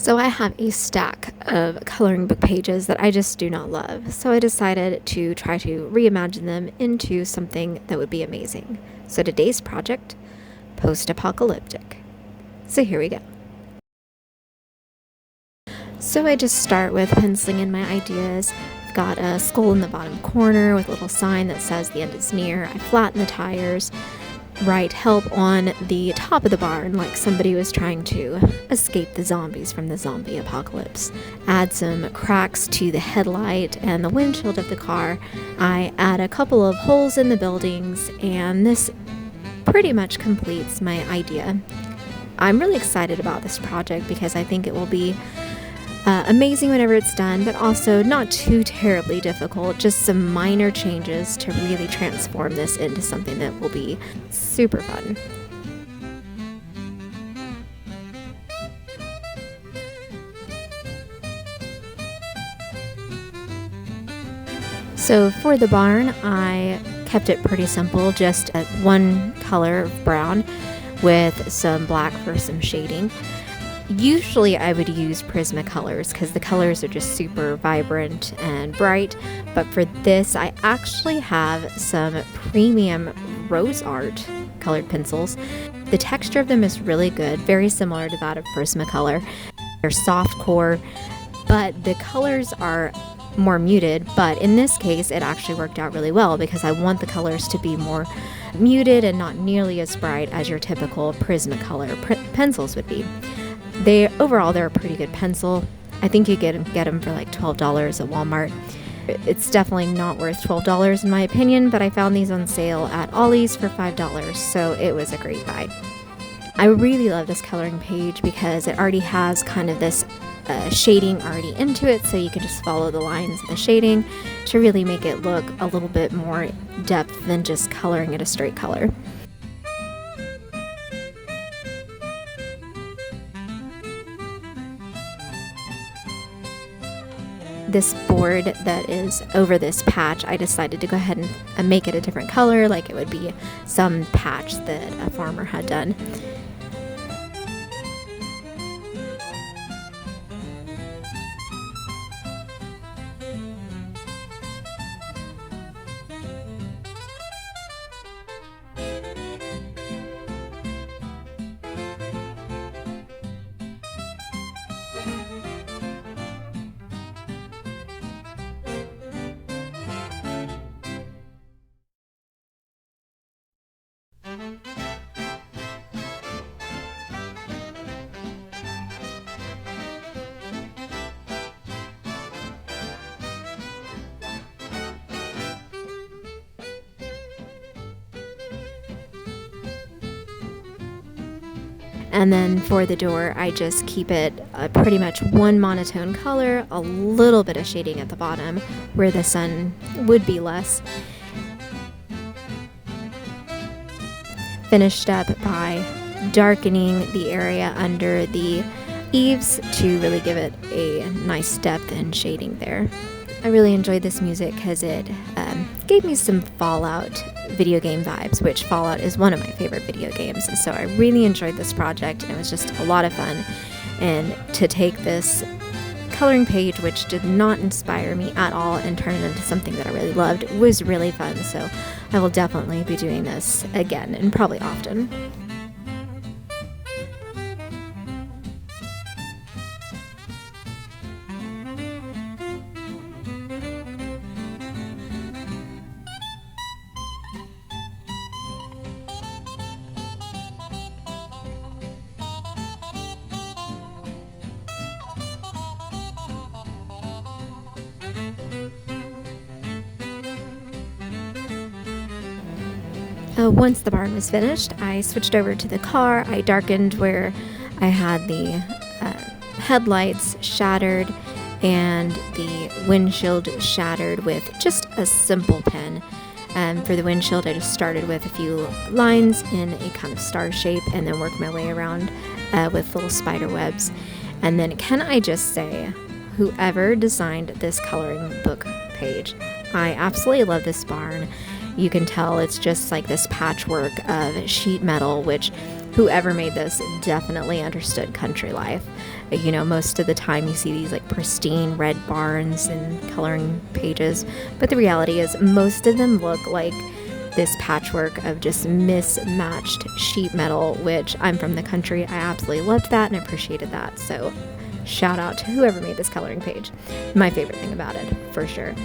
So I have a stack of coloring book pages that I just do not love. So I decided to try to reimagine them into something that would be amazing. So today's project, post-apocalyptic. So here we go. So I just start with penciling in my ideas. I've got a skull in the bottom corner with a little sign that says the end is near. I flatten the tires. Write help on the top of the barn like somebody was trying to escape the zombies from the zombie apocalypse. Add some cracks to the headlight and the windshield of the car. I add a couple of holes in the buildings, and this pretty much completes my idea. I'm really excited about this project because I think it will be amazing whenever it's done, but also not too terribly difficult, just some minor changes to really transform this into something that will be super fun. So for the barn, I kept it pretty simple, just one color of brown with some black for some shading. Usually I would use Prismacolors because the colors are just super vibrant and bright, but for this I actually have some premium rose art colored pencils. The texture of them is really good, very similar to that of Prismacolor. They're soft core, but the colors are more muted, but in this case it actually worked out really well because I want the colors to be more muted and not nearly as bright as your typical Prismacolor pencils would be. They're a pretty good pencil. I think you get them for like $12 at Walmart. It's definitely not worth $12 in my opinion, but I found these on sale at Ollie's for $5, so it was a great buy. I really love this coloring page because it already has kind of this shading already into it, so you can just follow the lines of the shading to really make it look a little bit more depth than just coloring it a straight color. This board that is over this patch, I decided to go ahead and make it a different color, like it would be some patch that a farmer had done. And then for the door, I just keep it pretty much one monotone color, a little bit of shading at the bottom where the sun would be less. Finished up by darkening the area under the eaves to really give it a nice depth and shading there. I really enjoyed this music because it gave me some Fallout video game vibes, which Fallout is one of my favorite video games. So I really enjoyed this project, and it was just a lot of fun. And to take this coloring page, which did not inspire me at all, and turn it into something that I really loved, was really fun. So I will definitely be doing this again, and probably often. Once the barn was finished, I switched over to the car. I darkened where I had the headlights shattered and the windshield shattered with just a simple pen. For the windshield, I just started with a few lines in a kind of star shape and then worked my way around with little spider webs. And then can I just say, whoever designed this coloring book page, I absolutely love this barn. You can tell it's just like this patchwork of sheet metal, which whoever made this definitely understood country life. You know, most of the time you see these like pristine red barns and coloring pages, but the reality is most of them look like this patchwork of just mismatched sheet metal, which I'm from the country. I absolutely loved that and appreciated that. So shout out to whoever made this coloring page. My favorite thing about it, for sure.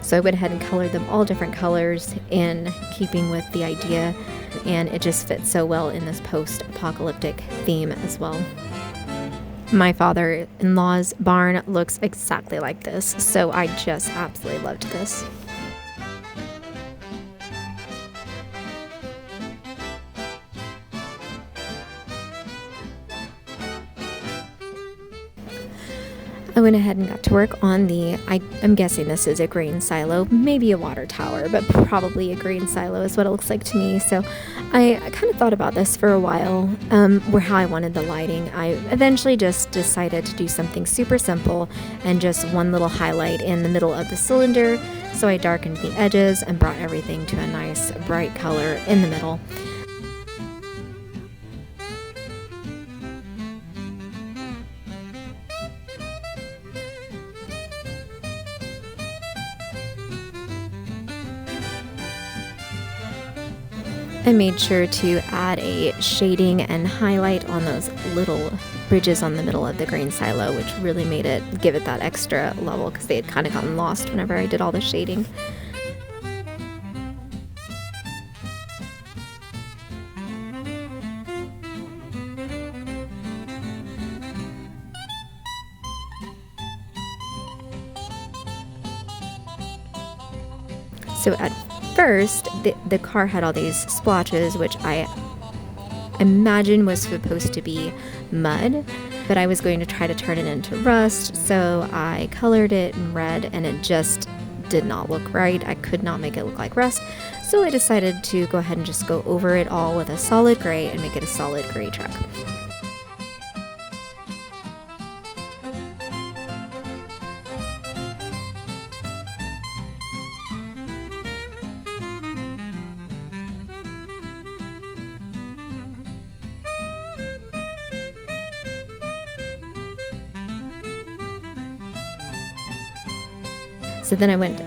So I went ahead and colored them all different colors in keeping with the idea, and it just fits so well in this post-apocalyptic theme as well. My father-in-law's barn looks exactly like this, so I just absolutely loved this. I went ahead and got to work on I'm guessing this is a grain silo, maybe a water tower, but probably a grain silo is what it looks like to me. So I kind of thought about this for a while, where how I wanted the lighting. I eventually just decided to do something super simple and just one little highlight in the middle of the cylinder. So I darkened the edges and brought everything to a nice bright color in the middle. I made sure to add a shading and highlight on those little ridges on the middle of the grain silo, which really give it that extra level because they had kind of gotten lost whenever I did all the shading. So at first, the car had all these splotches, which I imagine was supposed to be mud, but I was going to try to turn it into rust, so I colored it in red, and it just did not look right. I could not make it look like rust, so I decided to go ahead and just go over it all with a solid gray and make it a solid gray truck. So then I went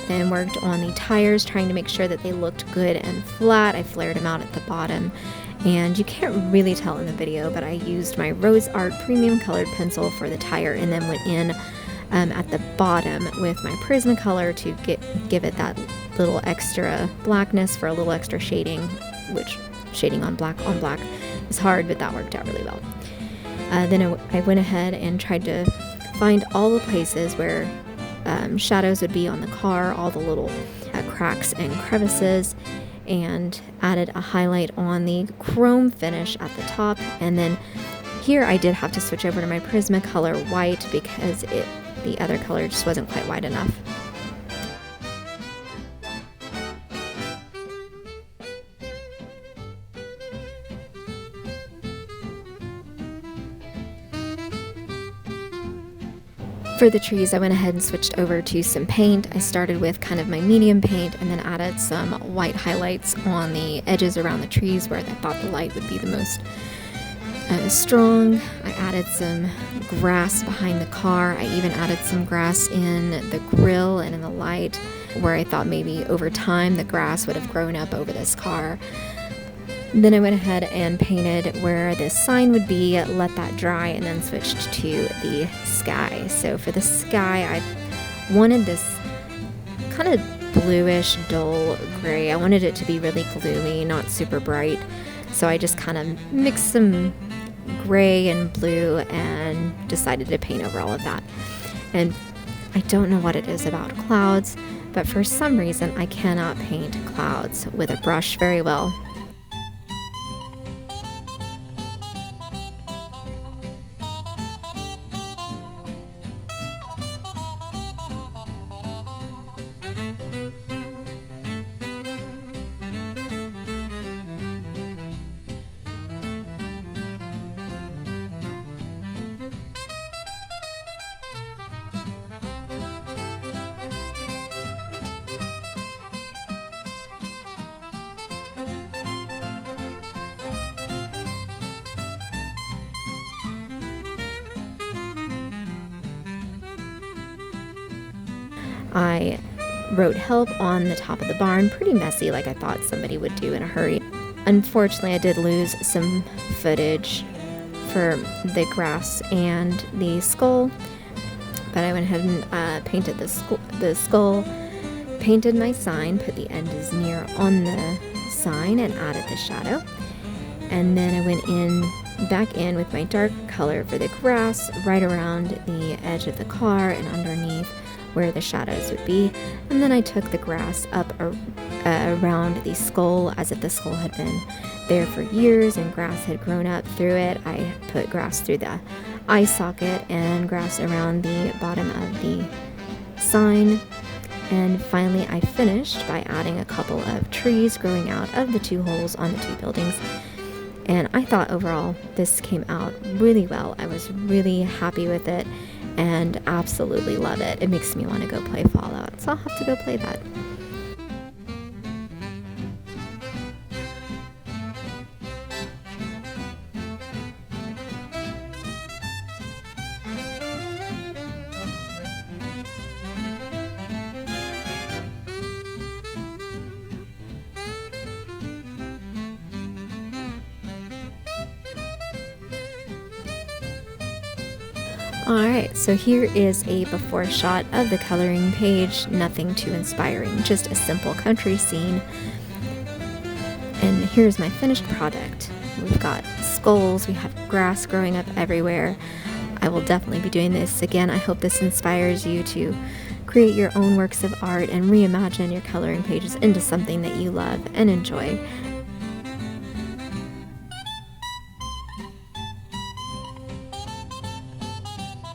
and worked on the tires, trying to make sure that they looked good and flat. I flared them out at the bottom, and you can't really tell in the video, but I used my Rose Art premium colored pencil for the tire and then went in at the bottom with my Prismacolor to give it that little extra blackness for a little extra shading, which shading on black is hard, but that worked out really well. Then I went ahead and tried to find all the places where shadows would be on the car, all the little cracks and crevices, and added a highlight on the chrome finish at the top. And then here I did have to switch over to my Prismacolor white because the other color just wasn't quite white enough. For the trees, I went ahead and switched over to some paint. I started with kind of my medium paint and then added some white highlights on the edges around the trees where I thought the light would be the most strong. I added some grass behind the car. I even added some grass in the grill and in the light where I thought maybe over time the grass would have grown up over this car. Then I went ahead and painted where this sign would be, let that dry, and then switched to the sky. So for the sky, I wanted this kind of bluish, dull gray. I wanted it to be really gloomy, not super bright. So I just kind of mixed some gray and blue and decided to paint over all of that. And I don't know what it is about clouds, but for some reason I cannot paint clouds with a brush very well. I wrote help on the top of the barn, pretty messy, like I thought somebody would do in a hurry. Unfortunately, I did lose some footage for the grass and the skull, but I went ahead and painted the skull, painted my sign, put the end is near on the sign, and added the shadow. And then I went back in with my dark color for the grass right around the edge of the car and underneath where the shadows would be. And then I took the grass up around the skull as if the skull had been there for years and grass had grown up through it. I put grass through the eye socket and grass around the bottom of the sign. And finally I finished by adding a couple of trees growing out of the 2 holes on the 2 buildings. And I thought overall this came out really well. I was really happy with it and absolutely love it. It makes me want to go play Fallout, so I'll have to go play that. Alright, so here is a before shot of the coloring page. Nothing too inspiring, just a simple country scene. And here's my finished product. We've got skulls, we have grass growing up everywhere. I will definitely be doing this again. I hope this inspires you to create your own works of art and reimagine your coloring pages into something that you love and enjoy.